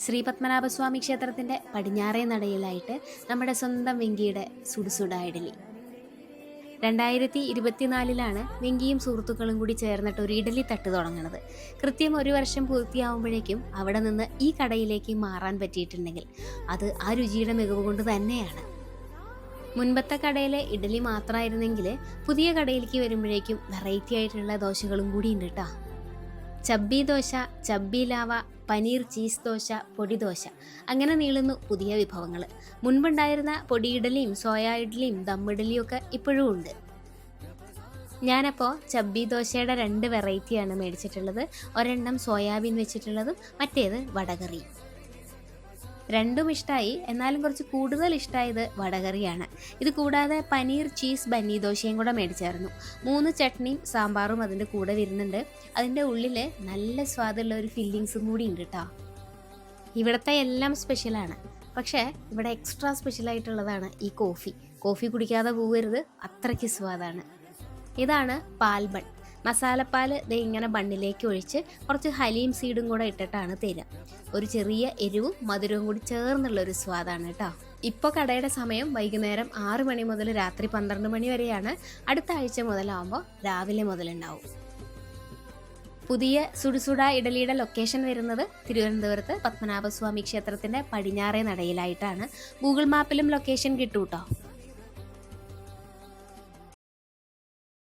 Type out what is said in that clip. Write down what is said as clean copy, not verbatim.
ശ്രീ പത്മനാഭസ്വാമി ക്ഷേത്രത്തിൻ്റെ പടിഞ്ഞാറേ നടയിലായിട്ട് നമ്മുടെ സ്വന്തം വെങ്കിയുടെ സുടുസുട ഇഡലി. 2024 വെങ്കിയും സുഹൃത്തുക്കളും കൂടി ചേർന്നിട്ട് ഒരു ഇഡലി തട്ട് തുടങ്ങുന്നത്. കൃത്യം 1 വർഷം പൂർത്തിയാവുമ്പോഴേക്കും അവിടെ നിന്ന് ഈ കടയിലേക്ക് മാറാൻ പറ്റിയിട്ടുണ്ടെങ്കിൽ അത് ആ രുചിയുടെ മികവ് കൊണ്ട് തന്നെയാണ്. മുൻപത്തെ കടയിലെ ഇഡലി മാത്രമായിരുന്നെങ്കിൽ പുതിയ കടയിലേക്ക് വരുമ്പോഴേക്കും വെറൈറ്റി ആയിട്ടുള്ള ദോശകളും കൂടി ഉണ്ട് കേട്ടോ. Chubby dosa, chubby lava, paneer cheese dosa, പൊടി ദോശ, അങ്ങനെ നീളുന്നു പുതിയ വിഭവങ്ങൾ. മുൻപുണ്ടായിരുന്ന പൊടി ഇഡലിയും സോയ ഇഡലിയും ദം ഇഡലിയും ഒക്കെ ഇപ്പോഴും ഉണ്ട്. ഞാനപ്പോൾ ചബ്ബി ദോശയുടെ 2 വെറൈറ്റിയാണ് മേടിച്ചിട്ടുള്ളത്. ഒരെണ്ണം സോയാബീൻ വെച്ചിട്ടുള്ളതും മറ്റേത് വടകറി. രണ്ടും ഇഷ്ടമായി. എന്നാലും കുറച്ച് കൂടുതൽ ഇഷ്ടമായത് വടകറിയാണ്. ഇത് കൂടാതെ പനീർ ചീസ് ബന്നി ദോശയും കൂടെ മേടിച്ചായിരുന്നു. 3 ചട്നിയും സാമ്പാറും അതിൻ്റെ കൂടെ വരുന്നുണ്ട്. അതിൻ്റെ ഉള്ളിൽ നല്ല സ്വാദുള്ള ഒരു ഫില്ലിങ്സും കൂടി ഉണ്ട് കേട്ടോ. ഇവിടുത്തെ എല്ലാം സ്പെഷ്യലാണ്. പക്ഷേ ഇവിടെ എക്സ്ട്രാ സ്പെഷ്യലായിട്ടുള്ളതാണ് ഈ കോഫി കുടിക്കാതെ പോകരുത്, അത്രയ്ക്ക് സ്വാദാണ്. ഇതാണ് പാൽ ബൺ. മസാലപ്പാൽ ദേ ഇങ്ങനെ ബണ്ണിലേക്ക് ഒഴിച്ച് കുറച്ച് ഹലീം സീഡും കൂടെ ഇട്ടിട്ടാണ് തരിക. ഒരു ചെറിയ എരിവും മധുരവും കൂടി ചേർന്നുള്ളൊരു സ്വാദാണ് കേട്ടോ. ഇപ്പോൾ കടയുടെ സമയം വൈകുന്നേരം 6 മണി മുതൽ രാത്രി 12 മണി വരെയാണ്. അടുത്ത ആഴ്ച മുതലാകുമ്പോൾ രാവിലെ മുതലുണ്ടാവും. പുതിയ സുടുസുട ഇഡലിയുടെ ലൊക്കേഷൻ വരുന്നത് തിരുവനന്തപുരത്ത് പത്മനാഭസ്വാമി ക്ഷേത്രത്തിൻ്റെ പടിഞ്ഞാറേ നടയിലായിട്ടാണ്. ഗൂഗിൾ മാപ്പിലും ലൊക്കേഷൻ കിട്ടും കേട്ടോ.